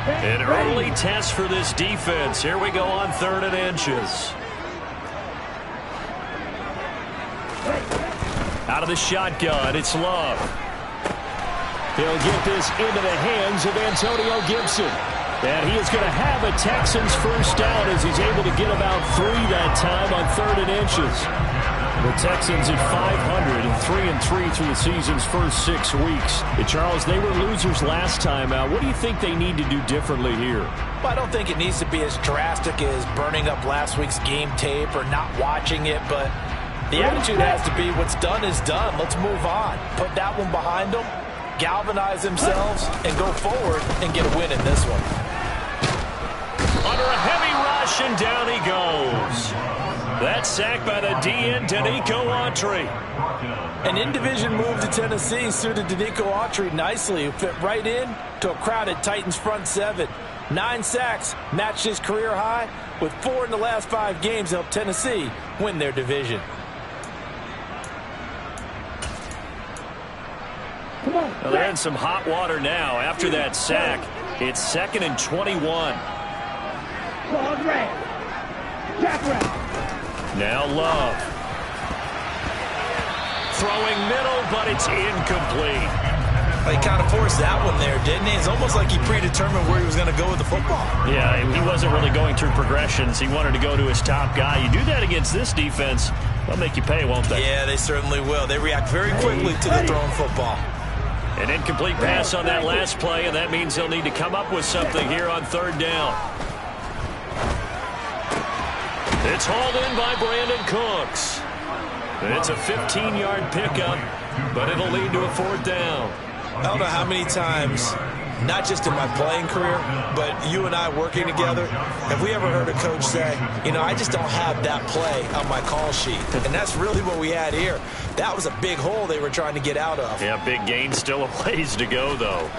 An early test for this defense. Here we go on 3rd and inches. Out of the shotgun, it's Love. He'll get this into the hands of Antonio Gibson. And he is going to have a Texans first down as he's able to get about 3 that time on 3rd and inches. The Texans at 500 and 3-3 through the season's first 6 weeks. And Charles, they were losers last time out. What do you think they need to do differently here? Well, I don't think it needs to be as drastic as burning up last week's game tape or not watching it, but the attitude has to be what's done is done. Let's move on. Put that one behind them, galvanize themselves, and go forward and get a win in this one. Under a heavy rush, and down he goes. That sack by the DN, Danico Autry. An in-division move to Tennessee suited Danico Autry nicely, who fit right in to a crowded Titans front 7. 9 sacks, matched his career high, with 4 in the last 5 games helped Tennessee win their division. Well, they're in some hot water now. After that sack, it's 2nd and 21. Now Love. Throwing middle, but it's incomplete. Well, he kind of forced that one there, didn't he? It's almost like he predetermined where he was going to go with the football. Yeah, he wasn't really going through progressions. He wanted to go to his top guy. You do that against this defense, they'll make you pay, won't they? Yeah, they certainly will. They react very quickly to the thrown football. An incomplete pass on that last play, and that means they'll need to come up with something here on 3rd down. It's hauled in by Brandon Cooks. It's a 15-yard pickup, but it'll lead to a 4th down. I don't know how many times, not just in my playing career, but you and I working together, have we ever heard a coach say, you know, I just don't have that play on my call sheet. And that's really what we had here. That was a big hole they were trying to get out of. Yeah, big gain, still a ways to go, though.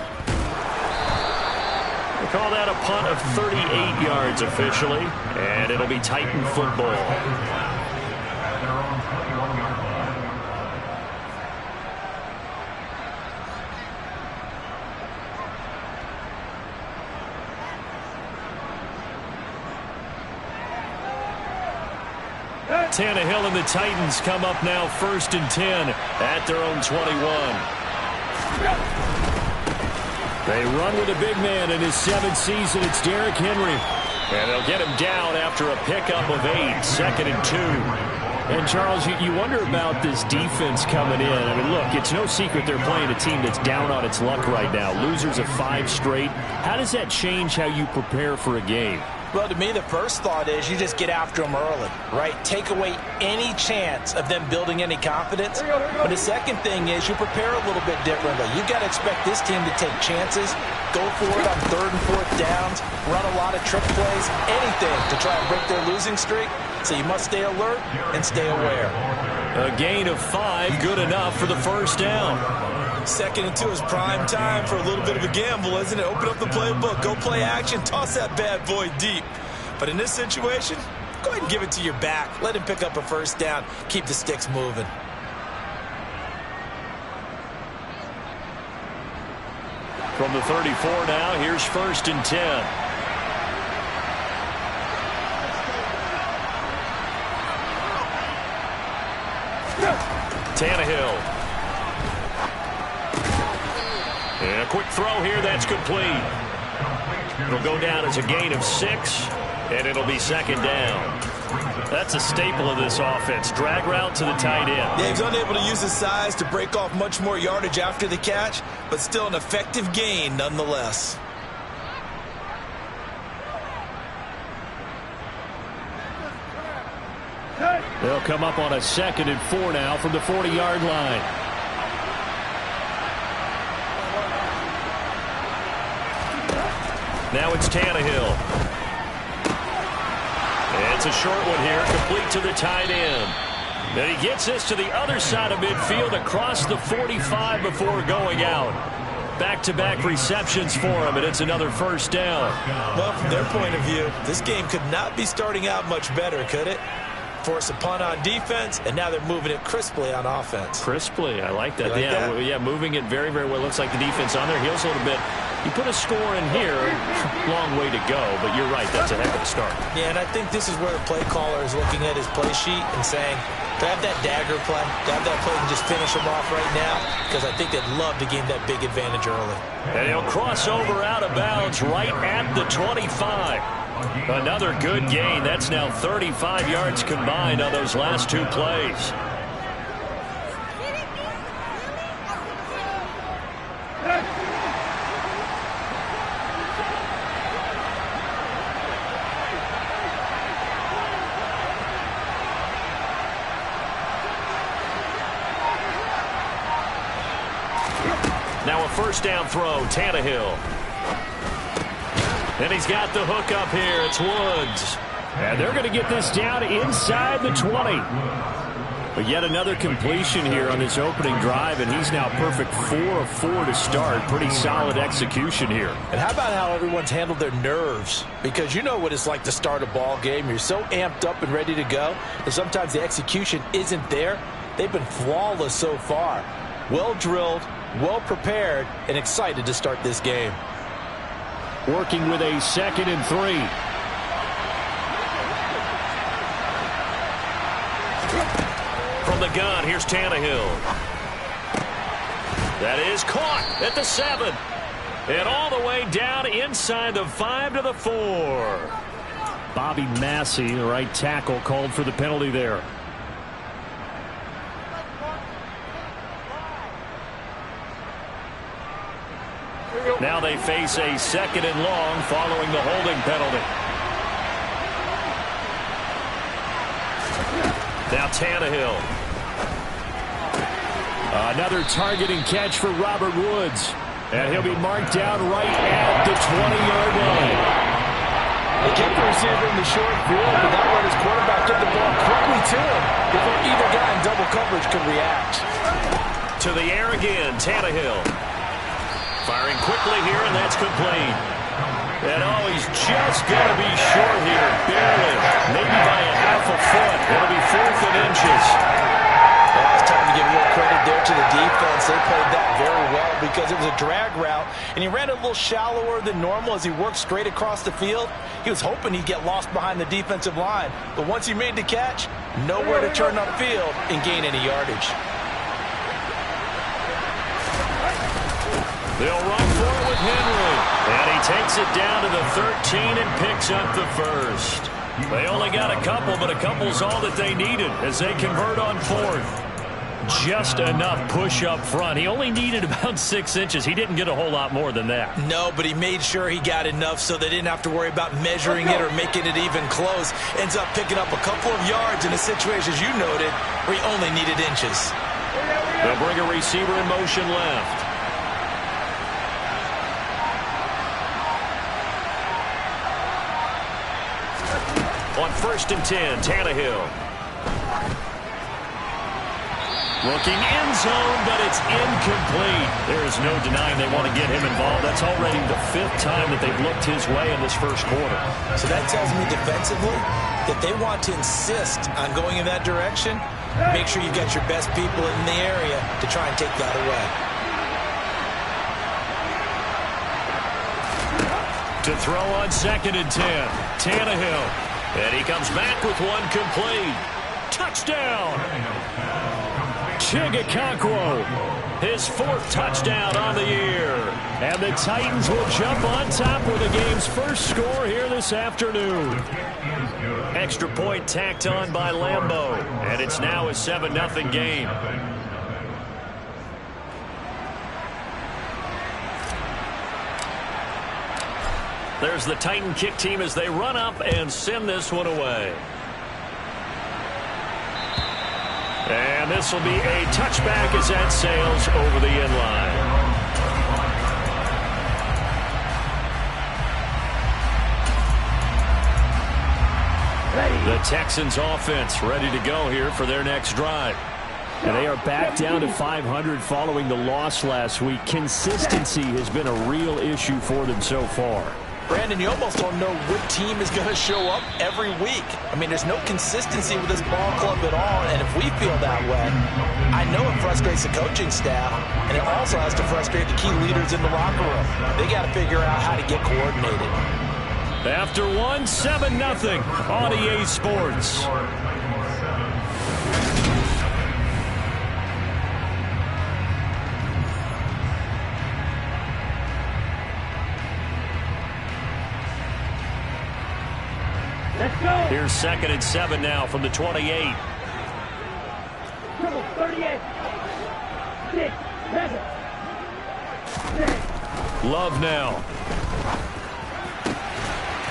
We'll call that a punt of 38 yards officially, and it'll be Titan football. Tannehill and the Titans come up now 1st and 10 at their own 21. They run with a big man in his 7th season. It's Derrick Henry. And they'll get him down after a pickup of 8, 2nd and 2. And, Charles, you wonder about this defense coming in. I mean, look, it's no secret they're playing a team that's down on its luck right now. Losers of 5 straight. How does that change how you prepare for a game? Well, to me, the first thought is you just get after them early, right? Take away any chance of them building any confidence. But the second thing is you prepare a little bit differently. You've got to expect this team to take chances, go for it on 3rd and 4th downs, run a lot of trick plays, anything to try and break their losing streak. So you must stay alert and stay aware. A gain of 5, good enough for the first down. 2nd and 2 is prime time for a little bit of a gamble, isn't it? Open up the playbook, go play action, toss that bad boy deep. But in this situation, go ahead and give it to your back. Let him pick up a first down. Keep the sticks moving. From the 34 now, here's 1st and 10. Tannehill. And a quick throw here, that's complete. It'll go down as a gain of 6, and it'll be 2nd down. That's a staple of this offense. Drag route to the tight end. Yeah, he's unable to use his size to break off much more yardage after the catch, but still an effective gain nonetheless. They'll come up on a 2nd and 4 now from the 40-yard line. Now it's Tannehill. It's a short one here, complete to the tight end. Then he gets this to the other side of midfield across the 45 before going out. Back-to-back receptions for him, and it's another first down. Well, from their point of view, this game could not be starting out much better, could it? force a punt on defense, and now they're moving it crisply on offense. Crisply, I like that. Like that? Yeah, moving it very, very well. Looks like the defense on their heels a little bit. You put a score in here, long way to go, but you're right, that's a heck of a start. Yeah, and I think this is where the play caller is looking at his play sheet and saying, to have that dagger play, to have that play and just finish them off right now, because I think they'd love to gain that big advantage early. And he'll cross over out of bounds right at the 25. Another good gain. That's now 35 yards combined on those last two plays. Now a first down throw, Tannehill. And he's got the hook up here. It's Woods. And they're going to get this down inside the 20. But yet another completion here on this opening drive, and he's now perfect 4 of 4 to start. Pretty solid execution here. And how about how everyone's handled their nerves? Because you know what it's like to start a ball game. You're so amped up and ready to go, and sometimes the execution isn't there. They've been flawless so far. Well drilled, well prepared, and excited to start this game. Working with a 2nd and 3. From the gun, here's Tannehill. That is caught at the 7. And all the way down inside the 5 to the 4. Bobby Massey, the right tackle, called for the penalty there. Now they face a 2nd and long following the holding penalty. Now Tannehill. Another targeting catch for Robert Woods. And he'll be marked down right at the 20-yard line. They kept the receiver in the short field, but that let his quarterback get the ball quickly to him before either guy in double coverage could react. To the air again, Tannehill. Firing quickly here, and that's complete. And oh, he's just going to be short here, barely, maybe by a half a foot. It'll be 4th and inches. Well, it's time to give real credit there to the defense. They played that very well because it was a drag route, and he ran a little shallower than normal as he worked straight across the field. He was hoping he'd get lost behind the defensive line, but once he made the catch, nowhere to turn upfield and gain any yardage. They'll run for it with Henry. And he takes it down to the 13 and picks up the first. They only got a couple, but a couple's all that they needed as they convert on 4th. Just enough push up front. He only needed about 6 inches. He didn't get a whole lot more than that. No, but he made sure he got enough so they didn't have to worry about measuring it or making it even close. Ends up picking up a couple of yards in a situation, as you noted, where he only needed inches. They'll bring a receiver in motion left. On 1st and 10, Tannehill. Looking end zone, but it's incomplete. There's no denying they want to get him involved. That's already the 5th time that they've looked his way in this first quarter. So that tells me defensively that they want to insist on going in that direction. Make sure you've got your best people in the area to try and take that away. To throw on 2nd and 10, Tannehill. And he comes back with one complete. Touchdown! Chigakakwo, his 4th touchdown on the year. And the Titans will jump on top with the game's first score here this afternoon. Extra point tacked on by Lambeau. And it's now a 7-0 game. There's the Titan kick team as they run up and send this one away. And this will be a touchback as that sails over the end line. The Texans offense ready to go here for their next drive. And they are back down to 500 following the loss last week. Consistency has been a real issue for them so far. Brandon, you almost don't know what team is going to show up every week. I mean, there's no consistency with this ball club at all, and if we feel that way, I know it frustrates the coaching staff, and it also has to frustrate the key leaders in the locker room. They got to figure out how to get coordinated. After one, 7-0 on EA Sports. Here's 2nd and 7 now from the 28. 38. 6, 7. Love now.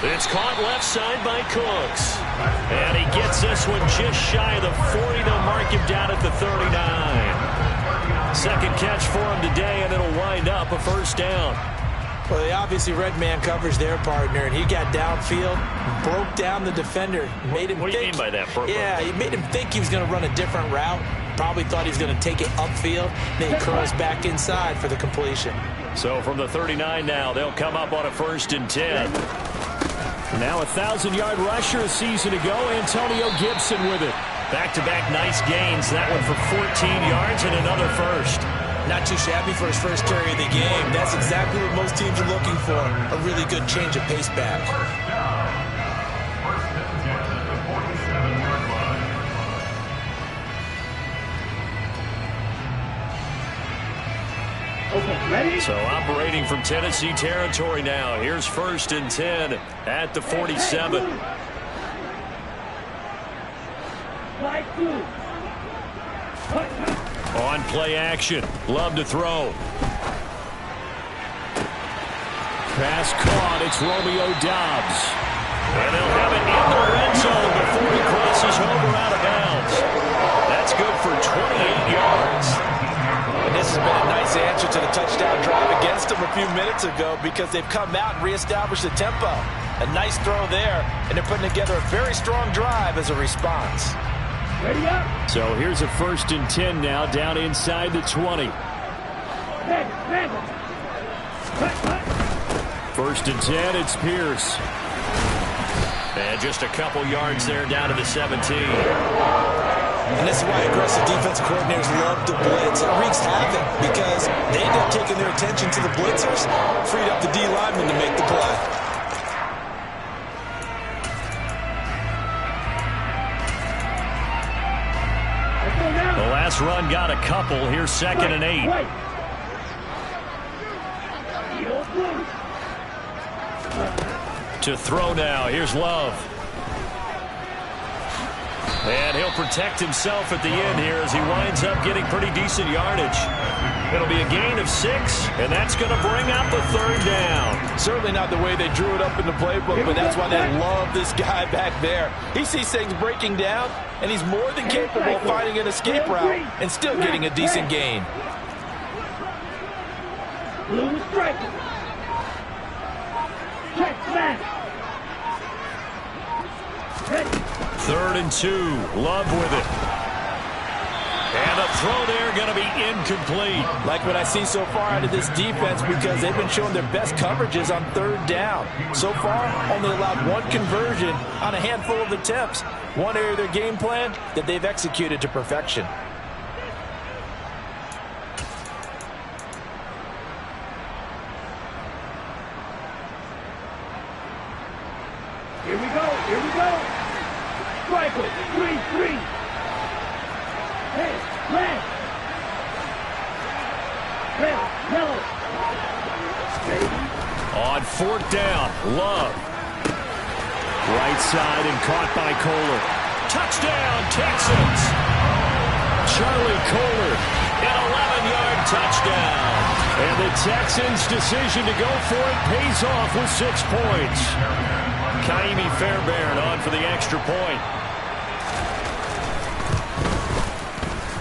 It's caught left side by Cooks. And he gets this one just shy of the 40. They'll mark him down at the 39. Second catch for him today, and it'll wind up a first down. Well, they obviously red man coverage their partner, and he got downfield, broke down the defender, made him What do you mean by that? Yeah, he made him think he was going to run a different route. Probably thought he was going to take it upfield. Then he curls back inside for the completion. So from the 39 now, they'll come up on a 1st and 10. Now a 1,000-yard rusher a season ago, Antonio Gibson with it. Back-to-back nice gains. That one for 14 yards and another first. Not too shabby for his first carry of the game. That's exactly what most teams are looking for, a really good change of pace back. Okay, ready? So operating from Tennessee territory now. Here's 1st and 10 at the 47. On play action. Love to throw. Pass caught. It's Romeo Doubs. And they'll have it in the red zone before he crosses over out of bounds. That's good for 28 yards. And this has been a nice answer to the touchdown drive against them a few minutes ago because they've come out and reestablished the tempo. A nice throw there, and they're putting together a very strong drive as a response. Ready up. So here's a 1st and 10 now down inside the 20. 1st and 10, it's Pierce. And just a couple yards there down to the 17. And this is why aggressive defensive coordinators love to blitz. It wreaks havoc because they end up taking their attention to the blitzers, freed up the D lineman to make the play. The last run got a couple. Here's 2nd and 8. To throw now. Here's Love. And he'll protect himself at the end here as he winds up getting pretty decent yardage. It'll be a gain of 6, and that's going to bring up a 3rd down. Certainly not the way they drew it up in the playbook, but that's why they love this guy back there. He sees things breaking down, and he's more than capable of finding an escape route and still getting a decent gain. Blue strike. Check back. 3rd and 2. Love with it. And a throw there going to be incomplete. Like what I see so far out of this defense because they've been showing their best coverages on 3rd down. So far, only allowed 1 conversion on a handful of attempts. One area of their game plan that they've executed to perfection. Here we go. Here we go. Striker. 3-3. Hey, red. Red, yellow. On 4th down, Love. Right side and caught by Kohler. Touchdown, Texans. Charlie Kohler, an 11-yard touchdown. And the Texans' decision to go for it pays off with 6 points. Kaimi Fairbairn on for the extra point.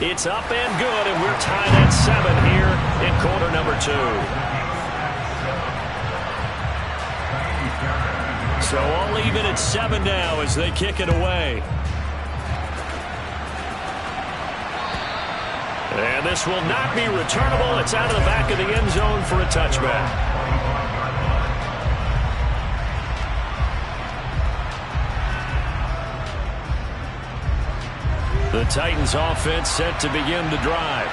It's up and good, and we're tied at 7 here in quarter number 2. So all even at 7 now as they kick it away. And this will not be returnable. It's out of the back of the end zone for a touchback. The Titans offense set to begin the drive.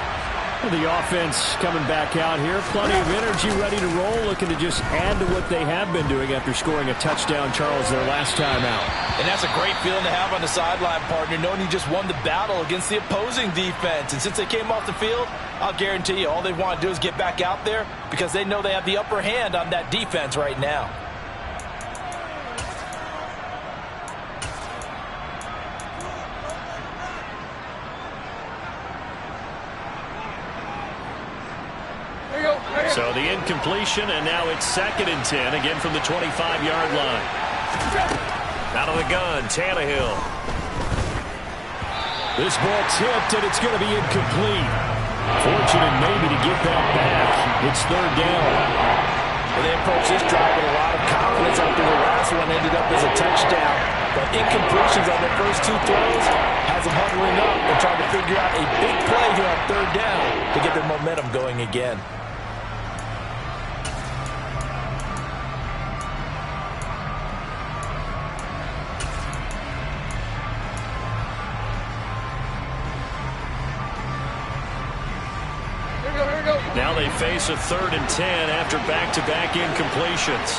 The offense coming back out here. Plenty of energy, ready to roll, looking to just add to what they have been doing after scoring a touchdown, Charles, their last time out. And that's a great feeling to have on the sideline, partner, knowing you just won the battle against the opposing defense. And since they came off the field, I'll guarantee you all they want to do is get back out there because they know they have the upper hand on that defense right now. So the incompletion, and now it's 2nd and 10, again from the 25-yard line. Out of the gun, Tannehill. This ball tipped, and it's going to be incomplete. Fortunate maybe to get that back. It's 3rd down. Well, they approached this drive with a lot of confidence after the last one ended up as a touchdown. But incompletions on their first 2 throws has them huddling up and trying to figure out a big play here on 3rd down to get their momentum going again. Now they face a 3rd and 10 after back-to-back incompletions.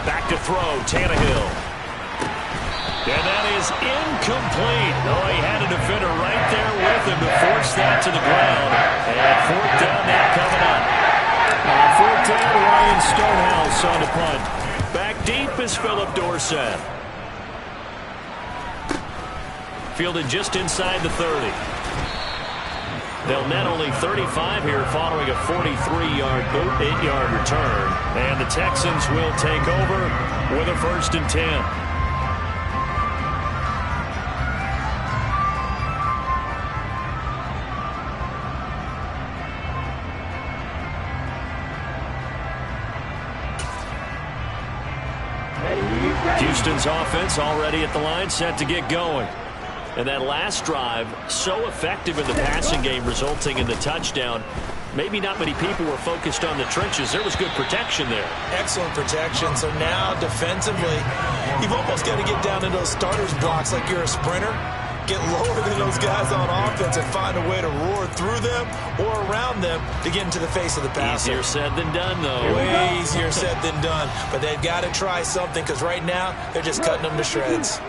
Back to throw, Tannehill. And that is incomplete. Oh, he had a defender right there with him to force that to the ground. And 4th down now coming up. 4th down, Ryan Stonehouse on the punt. Back deep is Philip Dorsett. Fielded just inside the 30. They'll net only 35 here following a 43-yard boot, 8-yard return. And the Texans will take over with a 1st and 10. Houston's offense already at the line, set to get going. And that last drive, so effective in the passing game, resulting in the touchdown. Maybe not many people were focused on the trenches. There was good protection there. Excellent protection. So now defensively, you've almost got to get down to those starters blocks like you're a sprinter. Get lower than those guys on offense and find a way to roar through them or around them to get into the face of the passer. Easier said than done, though. Way easier said than done. But they've got to try something because right now they're just cutting them to shreds.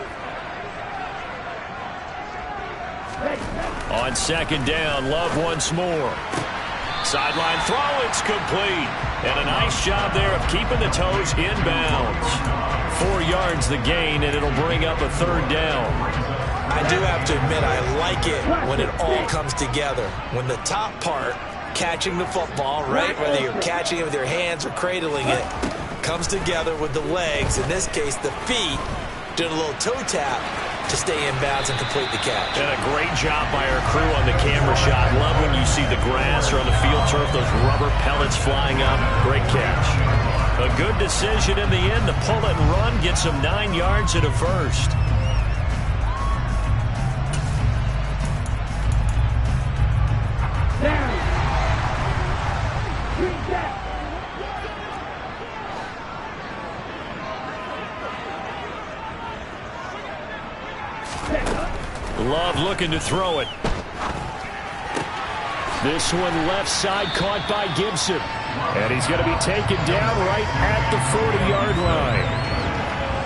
On 2nd down, Love once more. Sideline throw, it's complete. And a nice job there of keeping the toes inbounds. 4 yards the gain, and it'll bring up a 3rd down. I do have to admit, I like it when it all comes together. When the top part, catching the football, right, whether you're catching it with your hands or cradling it, comes together with the legs, in this case the feet, doing a little toe tap to stay in bounds and complete the catch. And a great job by our crew on the camera shot. Love when you see the grass or on the field turf, those rubber pellets flying up. Great catch. A good decision in the end to pull it and run, get some 9 yards and a 1st. Love looking to throw it. This one left side caught by Gibson. And he's going to be taken down right at the 40-yard line.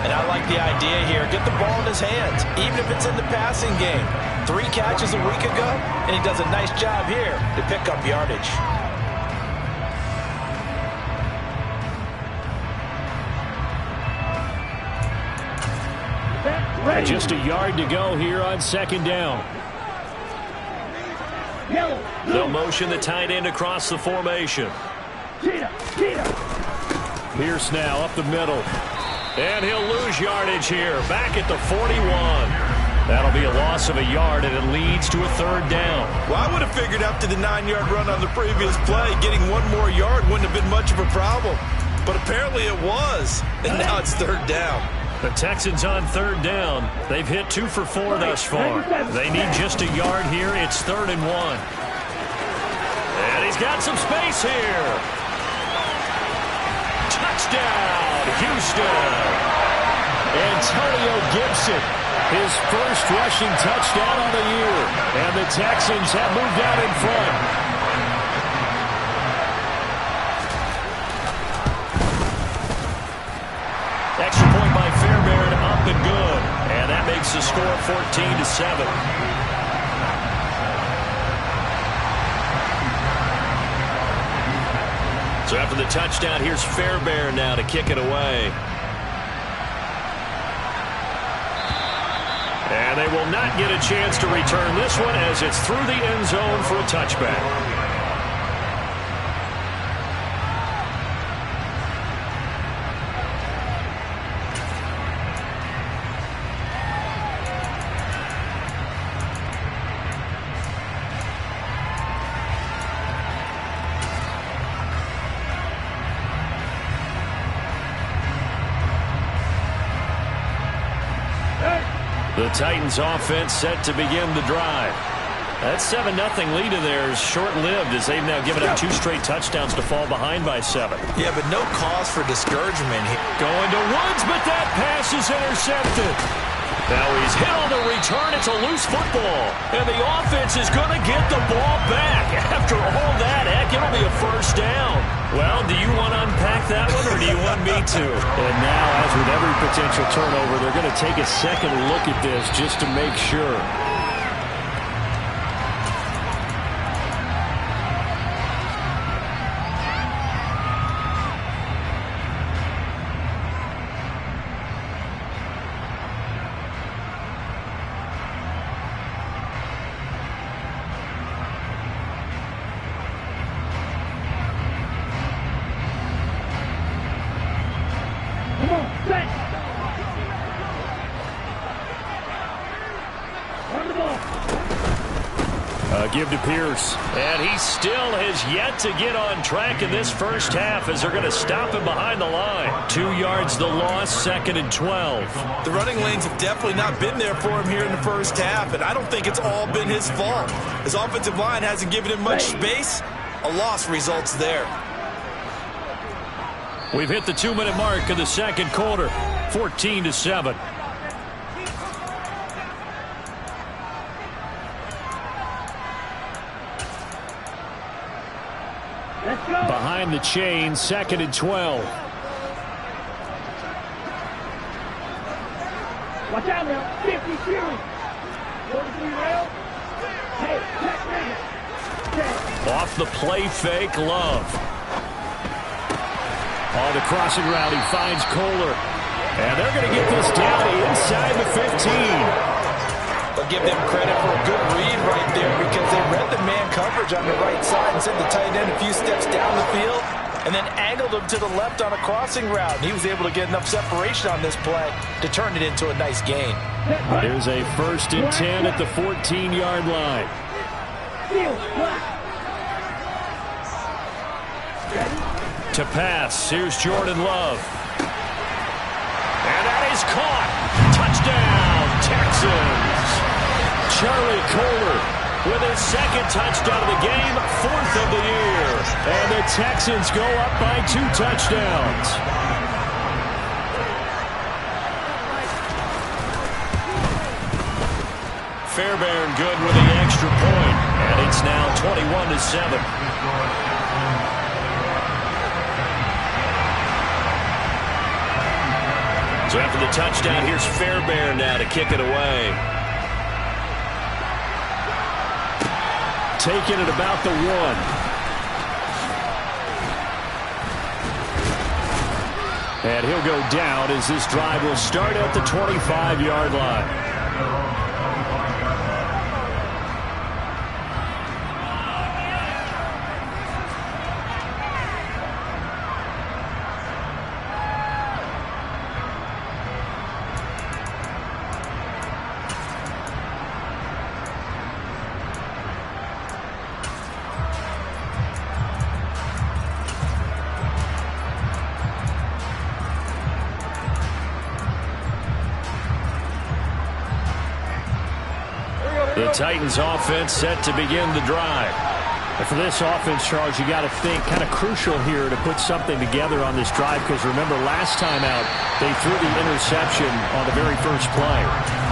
And I like the idea here. Get the ball in his hands, even if it's in the passing game. 3 catches a week ago, and he does a nice job here to pick up yardage. Just a yard to go here on 2nd down. They'll motion the tight end across the formation. Pierce now up the middle. And he'll lose yardage here. Back at the 41. That'll be a loss of a yard, and it leads to a 3rd down. Well, I would have figured after the 9-yard run on the previous play, getting 1 more yard wouldn't have been much of a problem. But apparently it was. And now it's 3rd down. The Texans on 3rd down. They've hit 2 for 4 thus far. They need just a yard here. It's 3rd and 1. And he's got some space here. Touchdown, Houston. Antonio Gibson, his first rushing touchdown on the year. And the Texans have moved out in front. Extra point by Fairbairn, up and good. And that makes the score 14-7. So after the touchdown, here's Fairbairn now to kick it away. And they will not get a chance to return this one as it's through the end zone for a touchback. The Titans offense set to begin the drive. That 7-0 lead of theirs short-lived as they've now given up 2 straight touchdowns to fall behind by 7. Yeah, but no cause for discouragement here. Going to Woods, but that pass is intercepted. Now he's hit on the return. It's a loose football. And the offense is going to get the ball back. After all that, heck, it'll be a first down. Well, do you want to unpack that one or do you want me to? And now, as with every potential turnover, they're going to take a second look at this just to make sure. Give to Pierce. And he still has yet to get on track in this first half as they're going to stop him behind the line. 2 yards the loss, 2nd and 12. The running lanes have definitely not been there for him here in the first half, and I don't think it's all been his fault. His offensive line hasn't given him much space. A loss results there. We've hit the 2-minute mark of the second quarter, 14-7. Behind the chain, 2nd and 12. Watch out now. 50 series. 43 rail. Hey, off the play fake, Love. On the crossing route, he finds Kohler. And they're going to get this down inside the 15. But give them credit for a good read right there because they read the man coverage on the right side and sent the tight end a few steps down the field and then angled him to the left on a crossing route. And he was able to get enough separation on this play to turn it into a nice gain. Here's a 1st and 10 at the 14-yard line. To pass, here's Jordan Love. And that is caught. Touchdown, Texans. Charlie Kohler with his 2nd touchdown of the game, 4th of the year. And the Texans go up by 2 touchdowns. Fairbairn good with the extra point. And it's now 21-7. So after the touchdown, here's Fairbairn now to kick it away. Taking it about the 1. And he'll go down as this drive will start at the 25-yard line. The Titans offense set to begin the drive. For this offense, Charles, you got to think kind of crucial here to put something together on this drive, because remember last time out they threw the interception on the very first play.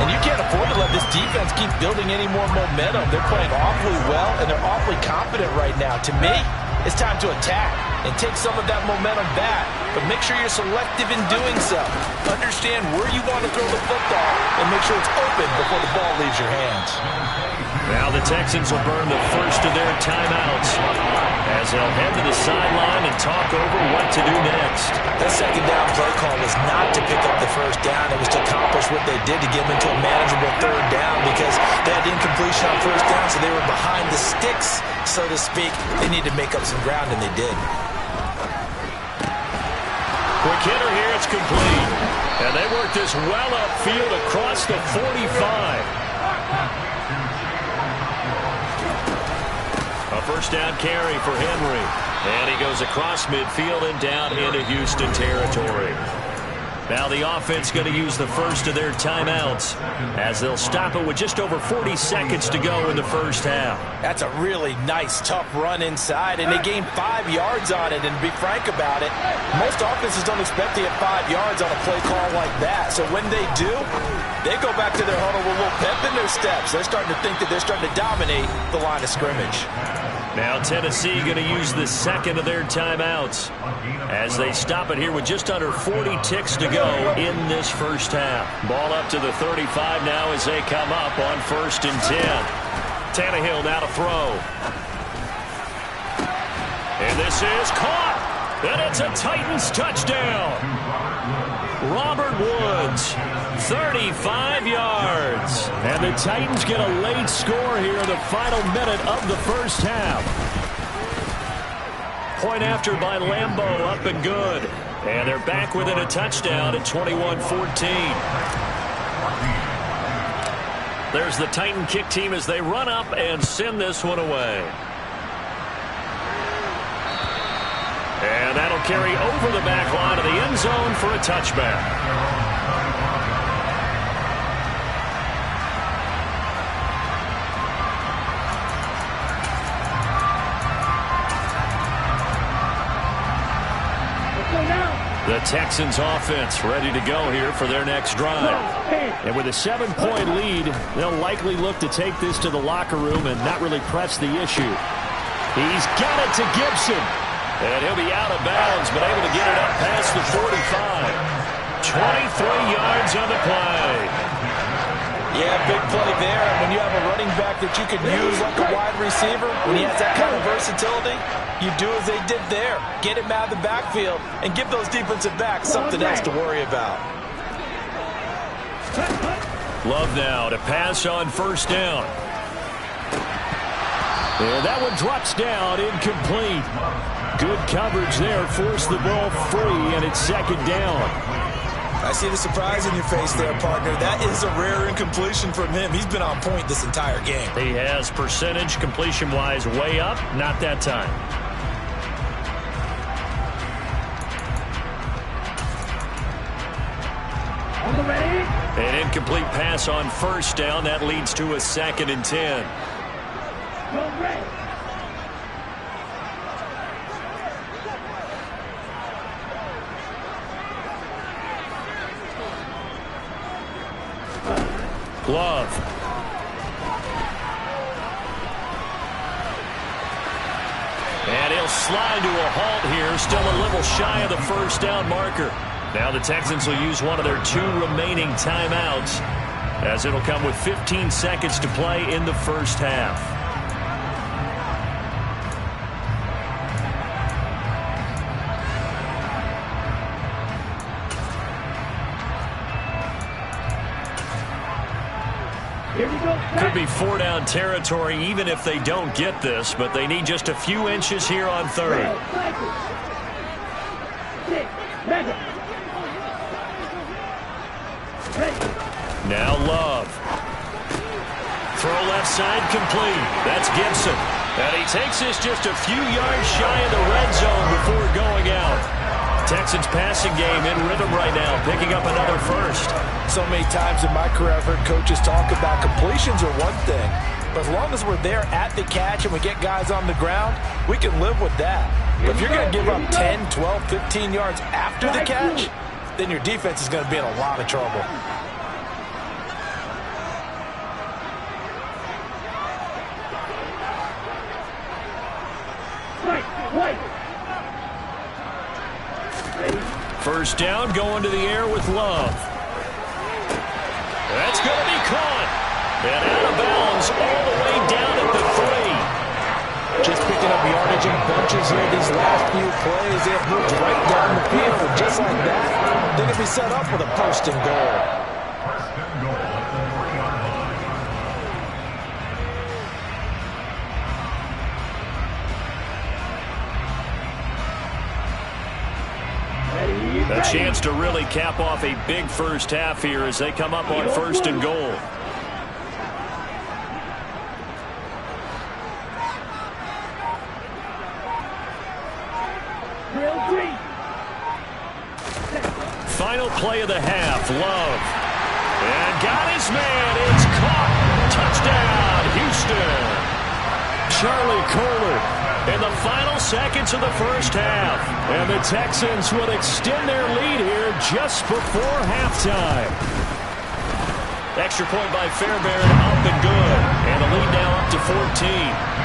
And you can't afford to let this defense keep building any more momentum. They're playing awfully well, and they're awfully confident right now. To me, it's time to attack and take some of that momentum back, but make sure you're selective in doing so. Understand where you want to throw the football and make sure it's open before the ball leaves your hands. Now the Texans will burn the first of their timeouts as they'll head to the sideline and talk over what to do next. That second down play call was not to pick up the first down. It was to accomplish what they did to get them into a manageable third down, because they had incompletion on first down, so they were behind the sticks, so to speak. They needed to make up some ground, and they did. Quick hitter here, it's complete. And they work this well upfield across the 45. A first down carry for Henry. And he goes across midfield and down into Houston territory. Now the offense going to use the first of their timeouts as they'll stop it with just over 40 seconds to go in the first half. That's a really nice, tough run inside, and they gained 5 yards on it. And to be frank about it, most offenses don't expect to get 5 yards on a play call like that. So when they do, they go back to their huddle with a little pep in their steps. They're starting to think that they're starting to dominate the line of scrimmage. Now Tennessee going to use the second of their timeouts as they stop it here with just under 40 ticks to go in this first half. Ball up to the 35 now as they come up on 1st and 10. Tannehill now to throw. And this is caught. And it's a Titans touchdown. Robert Woods, 35 yards. And the Titans get a late score here in the final minute of the first half. Point after by Lambeau, up and good. And they're back within a touchdown at 21-14. There's the Titan kick team as they run up and send this one away. And that'll carry over the back line of the end zone for a touchback. The Texans offense ready to go here for their next drive. And with a 7-point lead, they'll likely look to take this to the locker room and not really press the issue. He's got it to Gibson. And he'll be out of bounds, but able to get it up past the 45. 23 yards on the play. Yeah, big play there. And when you have a running back that you can use like a wide receiver, when he has that kind of versatility, you do as they did there. Get him out of the backfield and give those defensive backs something else to worry about. Love now to pass on first down. And that one drops down, incomplete. Good coverage there, forced the ball free, and it's second down. I see the surprise in your face there, partner. That is a rare incompletion from him. He's been on point this entire game. He has percentage completion-wise way up, not that time. An incomplete pass on first down. That leads to a 2nd and 10. Love. And he'll slide to a halt here. Still a little shy of the first down marker. Now the Texans will use one of their 2 remaining timeouts as it'll come with 15 seconds to play in the first half. Could be 4-down territory even if they don't get this, but they need just a few inches here on 3rd. Now Love. Throw left side complete. That's Gibson. And he takes this just a few yards shy of the red zone before going out. Texans passing game in rhythm right now, picking up another first. So many times in my career I've heard coaches talk about completions are one thing, But as long as we're there at the catch and we get guys on the ground, we can live with that. But if you're going to give up 10, 12, 15 yards after the catch, then your defense is going to be in a lot of trouble. First down, going to the air with Love. That's going to be caught. And out of bounds all the way down at the 3. Just picking up yardage in bunches here these last few plays. They have moved right down the field. And just like that, they're going to be set up with a first and goal. A chance to really cap off a big first half here as they come up on first and goal. Final play of the half, Love. And got his man. It's caught. Touchdown, Houston. Charlie Kohler in the final seconds of the first half. And the Texans will extend their lead here just before halftime. Extra point by Fairbairn, up and good. And the lead now up to 14.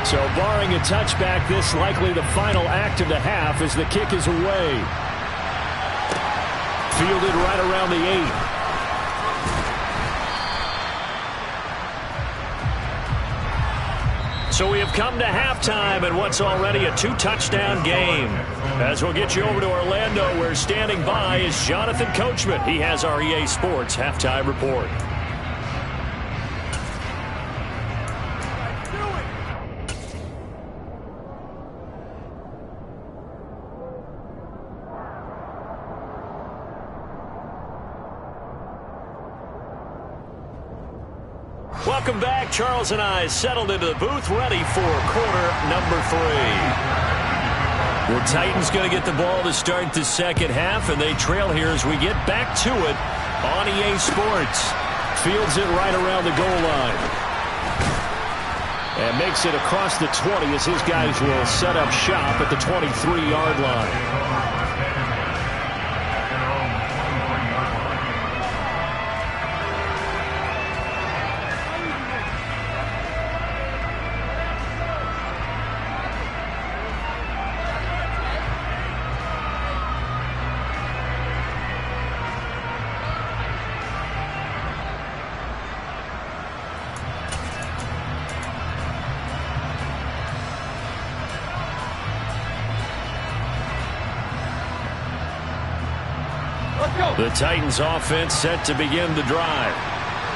So barring a touchback, this likely the final act of the half as the kick is away. Fielded right around the 8. So we have come to halftime and what's already a 2-touchdown game. As we'll get you over to Orlando, where standing by is Jonathan Coachman. He has our EA Sports halftime report. Welcome back. Charles and I settled into the booth, ready for quarter number 3. The Titans going to get the ball to start the second half, and they trail here as we get back to it on EA Sports. Fields it right around the goal line. And makes it across the 20 as his guys will set up shop at the 23-yard line. The Titans offense set to begin the drive.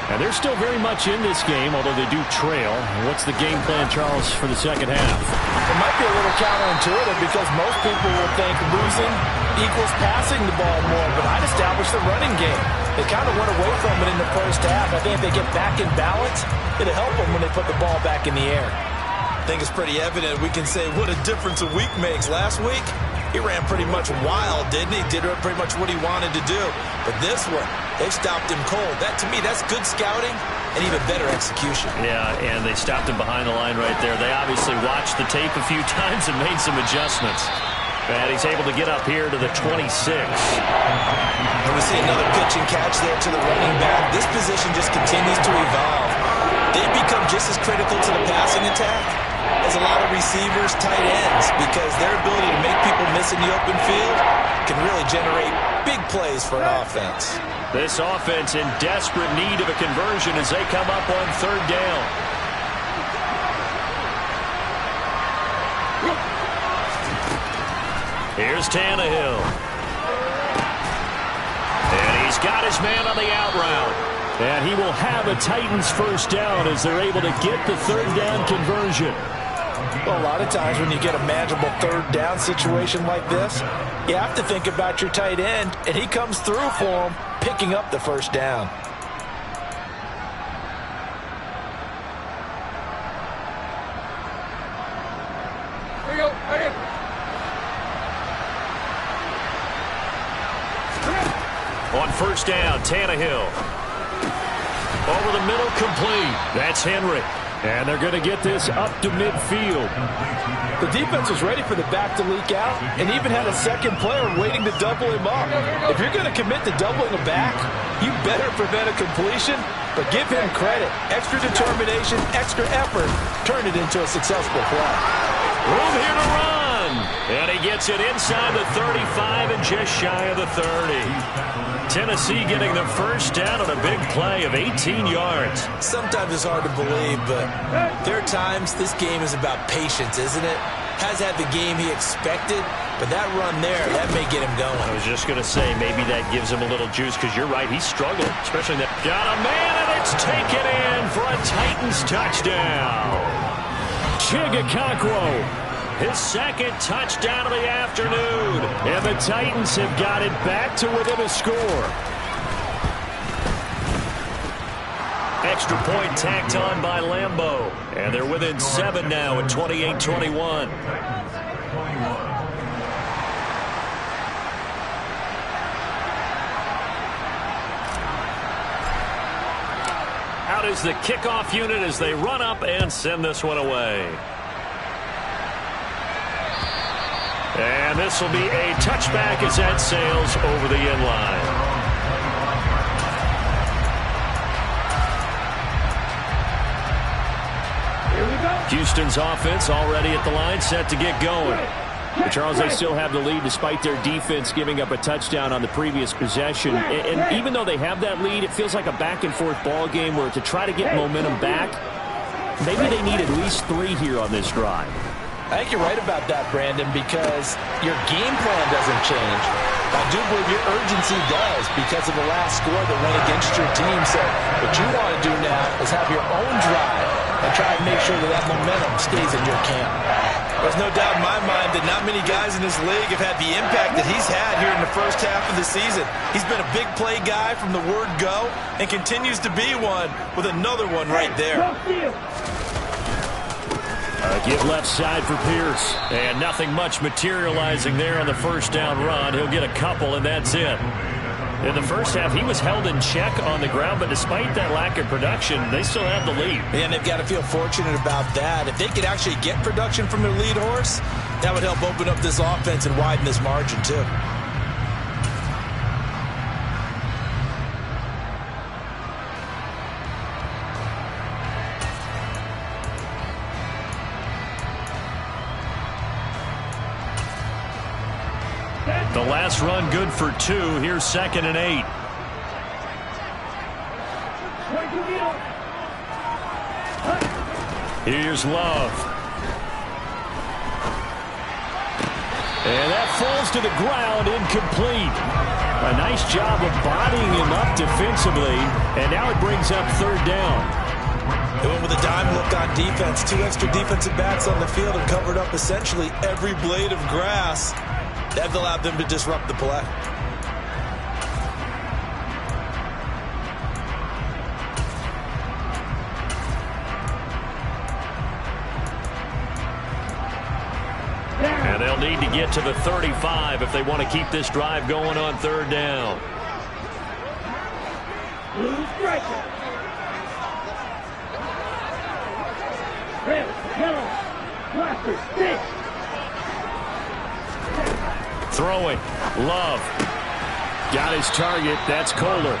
And they're still very much in this game, although they do trail. What's the game plan, Charles, for the second half? It might be a little counterintuitive because most people will think losing equals passing the ball more, but I'd establish the running game. They kind of went away from it in the first half. I think if they get back in balance, it'll help them when they put the ball back in the air. I think it's pretty evident we can say what a difference a week makes. Last week, he ran pretty much wild, didn't he? Did pretty much what he wanted to do. But this one, they stopped him cold. That, to me, that's good scouting and even better execution. Yeah, and they stopped him behind the line right there. They obviously watched the tape a few times and made some adjustments. And he's able to get up here to the 26. And we see another pitch and catch there to the running back. This position just continues to evolve. They've become just as critical to the passing attack as a lot of receivers, tight ends, because their ability to make people miss in the open field can really generate big plays for an offense. This offense in desperate need of a conversion as they come up on third down. Here's Tannehill. And he's got his man on the out route. And he will have a Titans first down as they're able to get the third down conversion. Well, a lot of times when you get a manageable third down situation like this, you have to think about your tight end, and he comes through for him, picking up the first down. first down. Tannehill. Over the middle, complete. That's Henry. And they're going to get this up to midfield. The defense was ready for the back to leak out and even had a second player waiting to double him up. If you're going to commit to doubling a back, you better prevent a completion, but give him credit. Extra determination, extra effort, turn it into a successful play. Room here to run. And he gets it inside the 35 and just shy of the 30. Tennessee getting the first down on a big play of 18 yards. Sometimes it's hard to believe, but there are times this game is about patience, isn't it? Has had the game he expected, but that run there, that may get him going. I was just going to say, maybe that gives him a little juice, because you're right, he struggled, especially that. Got a man, and it's taken in for a Titans touchdown. Chigakonkwo, his second touchdown of the afternoon. And the Titans have got it back to within a score. Extra point tacked on by Lambeau. And they're within 7 now at 28-21. Out is the kickoff unit as they run up and send this one away. And this will be a touchback as that sails over the end line. Houston's offense already at the line, set to get going. But Charles, they still have the lead despite their defense giving up a touchdown on the previous possession. And even though they have that lead, it feels like a back-and-forth ball game where to try to get momentum back, maybe they need at least 3 here on this drive. I think you're right about that, Brandon, because your game plan doesn't change. I do believe your urgency does because of the last score that went against your team. So what you want to do now is have your own drive and try and make sure that that momentum stays in your camp. There's no doubt in my mind that not many guys in this league have had the impact that he's had here in the first half of the season. He's been a big play guy from the word go and continues to be one with another one right there. Give left side for Pierce. And nothing much materializing there on the first down run. He'll get a couple, and that's it. In the first half, he was held in check on the ground, but despite that lack of production, they still have the lead. And they've got to feel fortunate about that. If they could actually get production from their lead horse, that would help open up this offense and widen this margin, too. The last run good for 2. Here's 2nd and 8. Here's Love. And that falls to the ground, incomplete. A nice job of bodying him up defensively, and now it brings up 3rd down. They went with a dime look on defense. 2 extra defensive backs on the field and covered up essentially every blade of grass. That allowed them to disrupt the play. And they'll need to get to the 35 if they want to keep this drive going on 3rd down. Throwing. Love. Got his target. That's Kohler.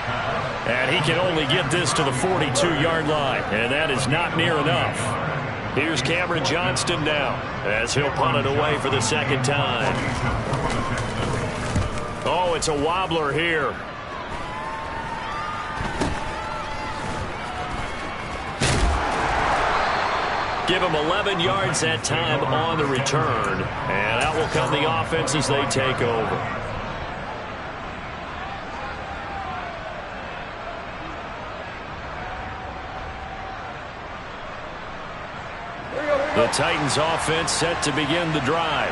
And he can only get this to the 42-yard line. And that is not near enough. Here's Cameron Johnston now as he'll punt it away for the 2nd time. Oh, it's a wobbler here. Give him 11 yards that time on the return. And out will come the offense as they take over. The Titans offense set to begin the drive.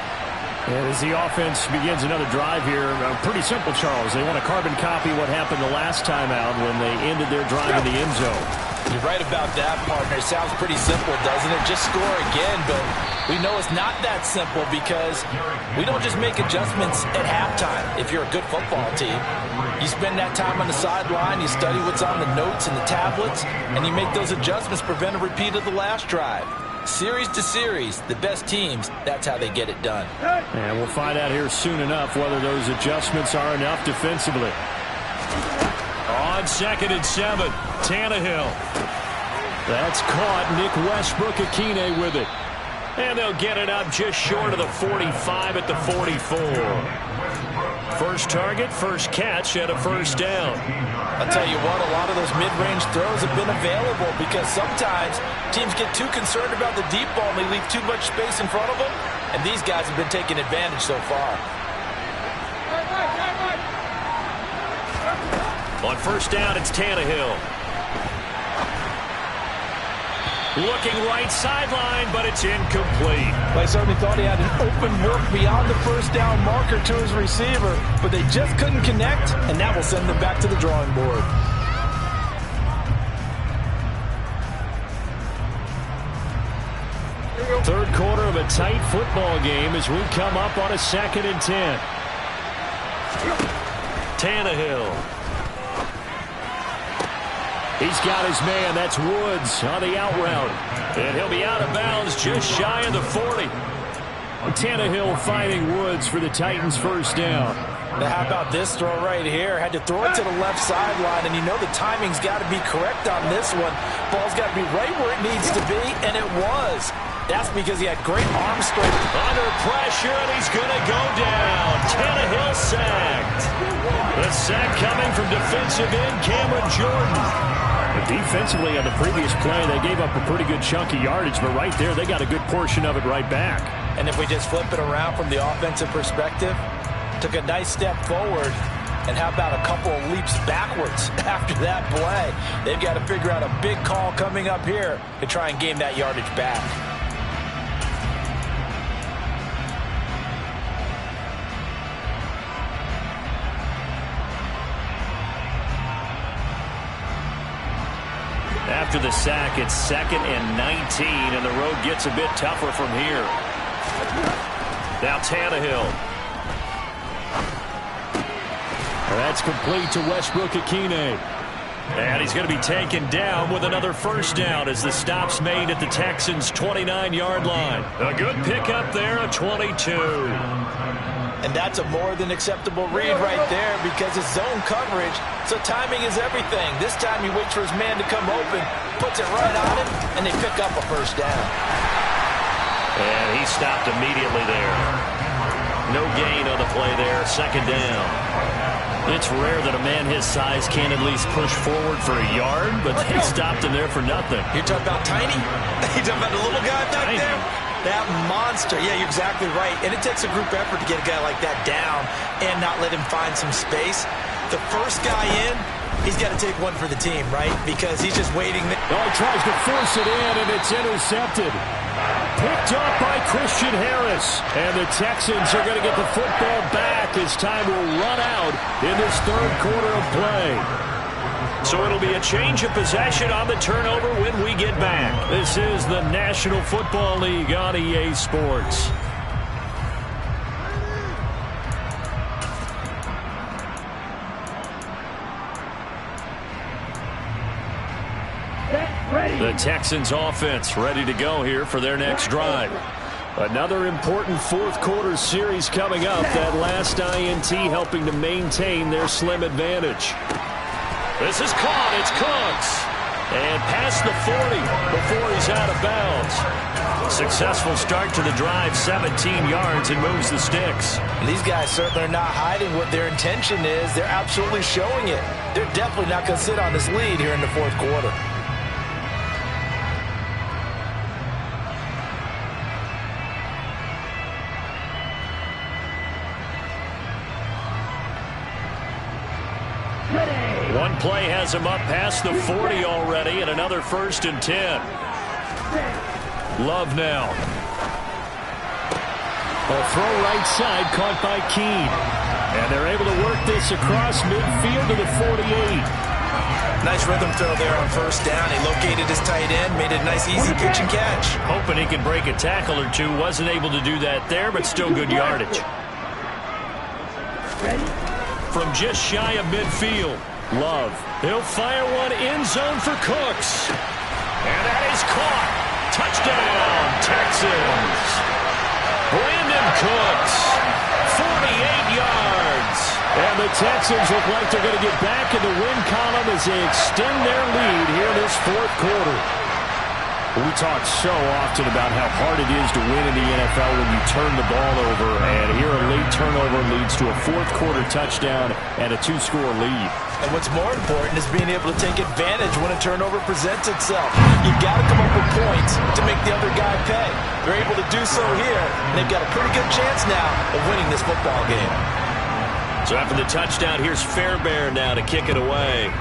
And as the offense begins another drive here, pretty simple, Charles. They want to carbon copy what happened the last time out when they ended their drive in the end zone. You're right about that, partner. It sounds pretty simple, doesn't it? Just score again, but We know it's not that simple because we don't just make adjustments at halftime if you're a good football team. You spend that time on the sideline, you study what's on the notes and the tablets, and you make those adjustments, prevent a repeat of the last drive. Series to series, the best teams, that's how they get it done. And we'll find out here soon enough whether those adjustments are enough defensively. On 2nd and 7, Tannehill. That's caught. Nick Westbrook-Akine with it. And they'll get it up just short of the 45 at the 44. First target, first catch, and a first down. I'll tell you what, a lot of those mid-range throws have been available because sometimes teams get too concerned about the deep ball and they leave too much space in front of them, and these guys have been taking advantage so far. On first down, it's Tannehill. Looking right sideline, but it's incomplete. I certainly thought he had an open look beyond the first down marker to his receiver, but they just couldn't connect, and that will send them back to the drawing board. Third quarter of a tight football game as we come up on a 2nd and 10. Tannehill. He's got his man. That's Woods on the out route. And he'll be out of bounds just shy of the 40. Tannehill finding Woods for the Titans' first down. Now how about this throw right here? Had to throw it to the left sideline, and you know the timing's got to be correct on this one. Ball's got to be right where it needs to be, and it was. That's because he had great arm strength. Under pressure, and he's going to go down. Tannehill sacked. The sack coming from defensive end Cameron Jordan. Defensively on the previous play, they gave up a pretty good chunk of yardage, but right there, they got a good portion of it right back. And if we just flip it around from the offensive perspective, took a nice step forward, and how about a couple of leaps backwards after that play? They've got to figure out a big call coming up here to try and gain that yardage back. After the sack, it's 2nd and 19, and the road gets a bit tougher from here. Now Tannehill. That's complete to Westbrook-Akine. And he's going to be taken down with another first down as the stop's made at the Texans' 29-yard line. A good pickup there, a 22. And that's a more than acceptable read right there because it's zone coverage, so timing is everything. This time he waits for his man to come open, puts it right on him, and they pick up a first down. And he stopped immediately there. No gain on the play there, 2nd down. It's rare that a man his size can at least push forward for a yard, but they stopped him there for nothing. You're talking about tiny? You're talking about the little guy back there? That monster. Yeah, you're exactly right. And it takes a group effort to get a guy like that down and not let him find some space. The first guy in, he's got to take one for the team, right? Because he's just waiting. Oh, he tries to force it in, and it's intercepted. Picked up by Christian Harris. And the Texans are going to get the football back as time will run out in this third quarter of play. So it'll be a change of possession on the turnover when we get back. This is the National Football League on EA Sports. The Texans offense ready to go here for their next drive. Another important fourth quarter series coming up. That last INT helping to maintain their slim advantage. This is caught. It's Cooks. And past the 40 before he's out of bounds. Successful start to the drive, 17 yards, and moves the sticks. These guys certainly are not hiding what their intention is. They're absolutely showing it. They're definitely not going to sit on this lead here in the fourth quarter. One play has him up past the 40 already, and another 1st and 10. Love now. A throw right side caught by Keene. And they're able to work this across midfield to the 48. Nice rhythm throw there on first down. He located his tight end, made it a nice, easy pitch and catch. Hoping he could break a tackle or two. Wasn't able to do that there, but still good yardage. From just shy of midfield, Love. He'll fire one end zone for Cooks. And that is caught. Touchdown, Texans. Brandon Cooks, 48 yards. And the Texans look like they're going to get back in the win column as they extend their lead here in this fourth quarter. We talk so often about how hard it is to win in the NFL when you turn the ball over, and here a late turnover leads to a fourth quarter touchdown and a 2-score lead. And what's more important is being able to take advantage when a turnover presents itself. You've got to come up with points to make the other guy pay. They're able to do so here, and they've got a pretty good chance now of winning this football game. So after the touchdown, here's Fairbairn now to kick it away.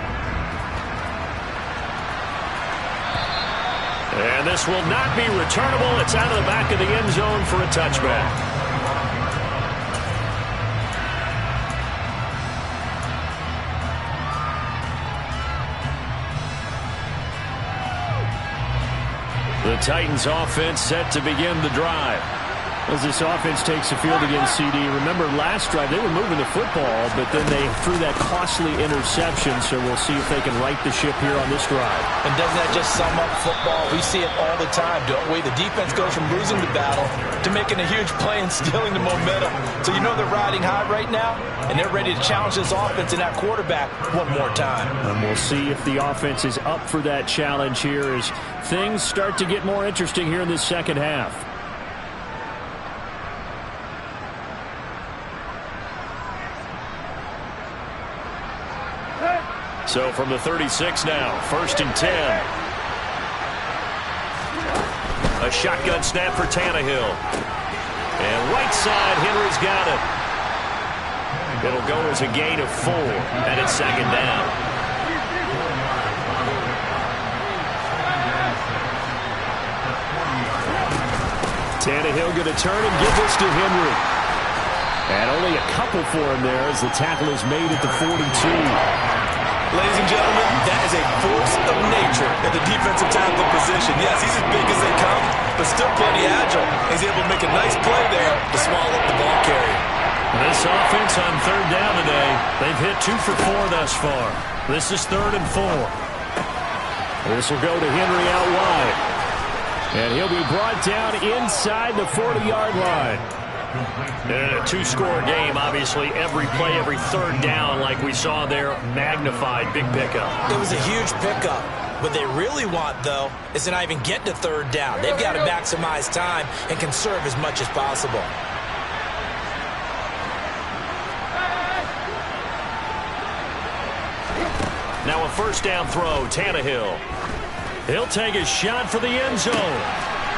And this will not be returnable. It's out of the back of the end zone for a touchback. The Titans offense set to begin the drive. As this offense takes the field against CD, remember last drive they were moving the football, but then they threw that costly interception, so we'll see if they can right the ship here on this drive. And doesn't that just sum up football? We see it all the time, don't we? The defense goes from losing the battle to making a huge play and stealing the momentum. So you know they're riding high right now, and they're ready to challenge this offense and that quarterback one more time. And we'll see if the offense is up for that challenge here as things start to get more interesting here in this second half. So from the 36 now, 1st and 10. A shotgun snap for Tannehill. And right side, Henry's got it. It'll go as a gain of 4, and it's 2nd down. Tannehill going to turn and give this to Henry. And only a couple for him there as the tackle is made at the 42. Ladies and gentlemen, that is a force of nature at the defensive tackle position. Yes, he's as big as they come, but still plenty agile. He's able to make a nice play there to swallow up the ball carrier. This offense on 3rd down today, they've hit 2 for 4 thus far. This is 3rd and 4. This will go to Henry out wide. And he'll be brought down inside the 40-yard line. And a 2-score game, obviously, every play, every 3rd down, like we saw there, magnified, big pickup. It was a huge pickup. What they really want, though, is to not even get to 3rd down. They've got to maximize time and conserve as much as possible. Now a 1st down throw, Tannehill. He'll take a shot for the end zone.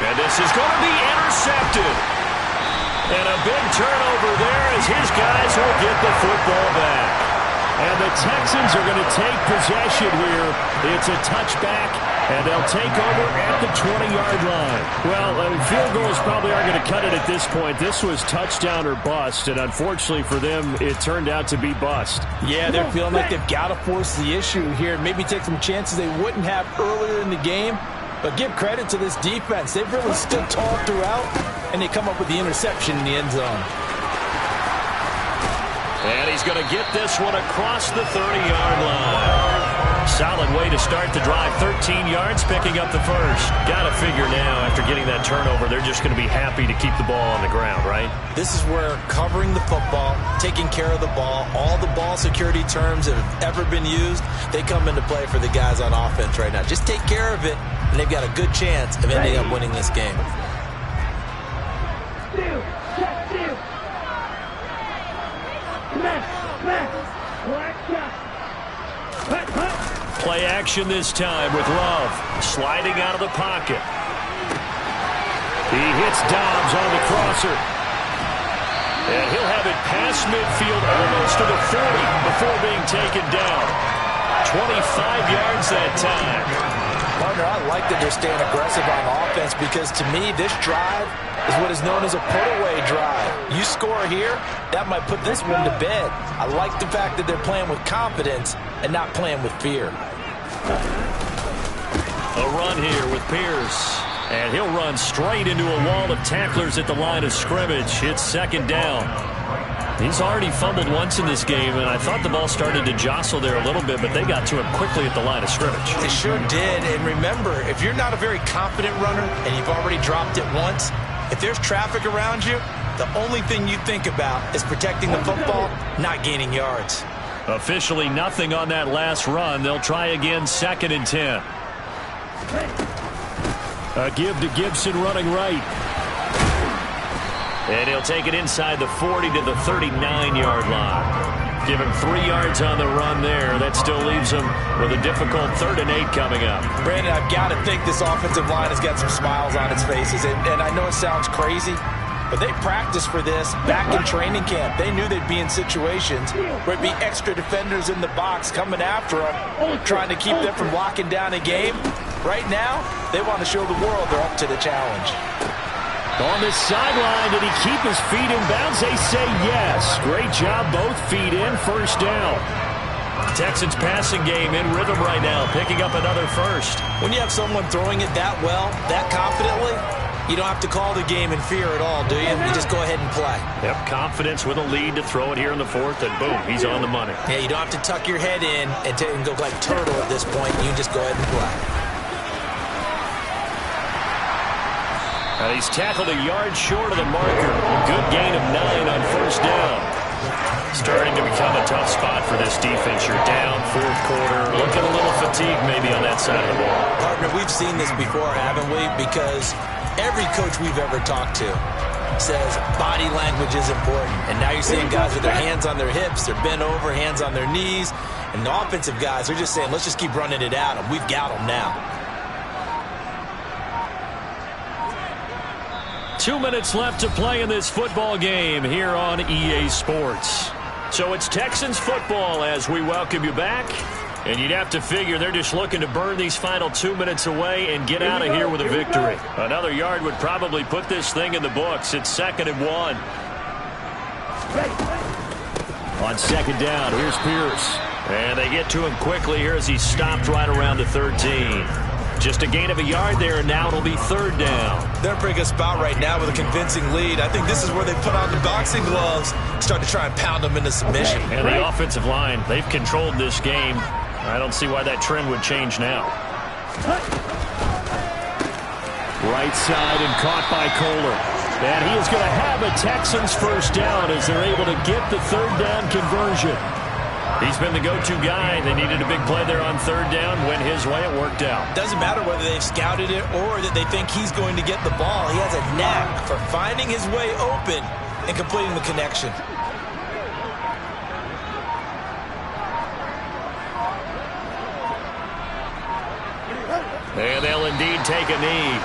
And this is going to be intercepted. And a big turnover there as his guys will get the football back. And the Texans are going to take possession here. It's a touchback, and they'll take over at the 20-yard line. Well, field goals probably aren't going to cut it at this point. This was touchdown or bust, and unfortunately for them, it turned out to be bust. Yeah, they're feeling like they've got to force the issue here. Maybe take some chances they wouldn't have earlier in the game. But give credit to this defense. They've really stood tall throughout, and they come up with the interception in the end zone. And he's going to get this one across the 30-yard line. Solid way to start the drive. 13 yards, picking up the first. Got to figure now, after getting that turnover, they're just going to be happy to keep the ball on the ground, right? This is where covering the football, taking care of the ball, all the ball security terms that have ever been used, they come into play for the guys on offense right now. Just take care of it, and they've got a good chance of ending up winning this game. Play action this time with Love sliding out of the pocket. He hits Dobbs on the crosser. And he'll have it past midfield almost to the 40 before being taken down. 25 yards that time. Partner, I like that they're staying aggressive on offense because, to me, this drive is what is known as a put-away drive. You score here, that might put this one to bed. I like the fact that they're playing with confidence and not playing with fear. A run here with Pierce. And he'll run straight into a wall of tacklers at the line of scrimmage. It's second down. He's already fumbled once in this game, and I thought the ball started to jostle there a little bit, but they got to him quickly at the line of scrimmage. They sure did. And remember, if you're not a very confident runner and you've already dropped it once, if there's traffic around you, the only thing you think about is protecting the football, not gaining yards. Officially nothing on that last run. They'll try again, 2nd and 10. A give to Gibson running right. And he'll take it inside the 40 to the 39-yard line. Give him 3 yards on the run there. That still leaves him with a difficult 3rd and 8 coming up. Brandon, I've got to think this offensive line has got some smiles on its faces. And I know it sounds crazy, but they practiced for this back in training camp. They knew they'd be in situations where it'd be extra defenders in the box coming after them, trying to keep them from locking down a game. Right now, they want to show the world they're up to the challenge. On the sideline, did he keep his feet in bounds? They say yes. Great job, both feet in, 1st down. Texans passing game in rhythm right now, picking up another 1st. When you have someone throwing it that well, that confidently, you don't have to call the game in fear at all, do you? You just go ahead and play. Yep, confidence with a lead to throw it here in the 4th, and boom, he's on the money. Yeah, you don't have to tuck your head in and go like turtle at this point. You just go ahead and play. He's tackled a yard short of the marker. Good gain of 9 on 1st down. Starting to become a tough spot for this defense. You're down, 4th quarter. Looking a little fatigued maybe on that side of the ball. Partner, we've seen this before, haven't we? Because every coach we've ever talked to says body language is important. And now you're seeing guys with their hands on their hips, they're bent over, hands on their knees. And the offensive guys are just saying, let's just keep running it at them. We've got them now. 2 minutes left to play in this football game here on EA Sports. So it's Texans football as we welcome you back. And you'd have to figure they're just looking to burn these final 2 minutes away and get out of here with a victory. Another yard would probably put this thing in the books. It's 2nd and 1. On 2nd down, here's Pierce. And they get to him quickly here as he's stopped right around the 13. Just a gain of a yard there, and now it'll be 3rd down. They're in a pretty good spot right now with a convincing lead. I think this is where they put on the boxing gloves, start to try and pound them into submission. And the offensive line, they've controlled this game. I don't see why that trend would change now. Right side and caught by Kohler. And he is going to have a Texans 1st down as they're able to get the 3rd down conversion. He's been the go-to guy. They needed a big play there on 3rd down. Went his way. It worked out. Doesn't matter whether they've scouted it or that they think he's going to get the ball. He has a knack for finding his way open and completing the connection. And they'll indeed take a knee.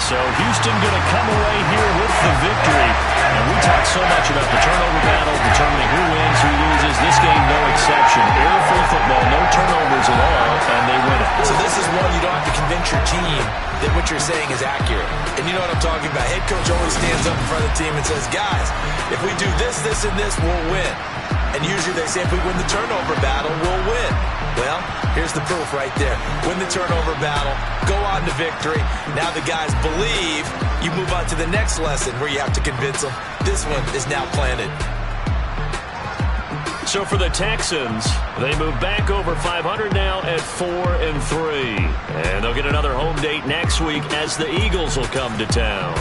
So Houston going to come away here with the victory. And we talk so much about the turnover battle, determining who wins, who loses. This game, no exception. Error-free football, no turnovers at all, and they win it. So this is one you don't have to convince your team that what you're saying is accurate. And you know what I'm talking about. Head coach always stands up in front of the team and says, guys, if we do this, this, and this, we'll win. And usually they say if we win the turnover battle, we'll win. Well, here's the proof right there. Win the turnover battle, go on to victory. Now the guys believe. You move on to the next lesson where you have to convince them. This one is now planted. So for the Texans, they move back over 500 now at 4-3. And they'll get another home date next week as the Eagles will come to town.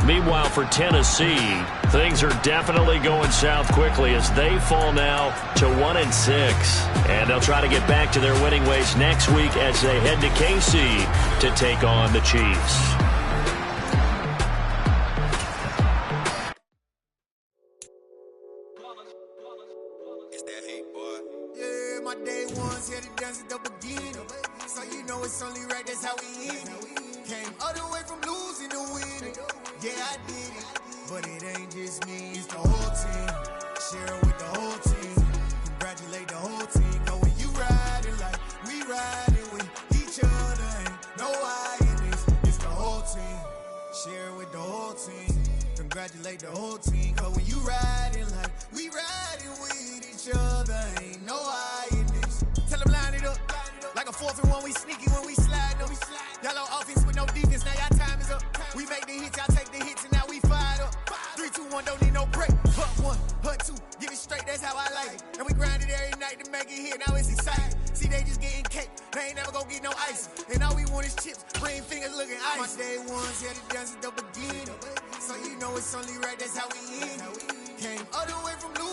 Meanwhile, for Tennessee, things are definitely going south quickly as they fall now to 1-6. And they'll try to get back to their winning ways next week as they head to KC to take on the Chiefs. It's that hate, boy. Yeah, my day ones here to dance at the beginning. So you know it's only right, that's how we end it. Came all the way from losing to winning. Yeah, I did it. But it ain't just me, it's the whole team. Share it with the whole team. congratulate the whole team. Cause when you riding like we riding with each other, ain't no hiding this. Tell them line it up. Like a 4th and 1, we sneaky when we slide them. Y'all on offense with no defense, now y'all time is up. We make the hits, y'all take the hits, and now we fired up. 3, 2, 1, don't need no break. Hut 1, hut 2, get it straight, that's how I like it. And we grind it every night to make it hit, now it's exciting. See, they just getting cake, they ain't never gonna get no ice. And all we want is chips, ring fingers looking ice. My day ones, yeah, the dance is the beginning. So you know it's only right, that's how we end. Came all the way from Louis.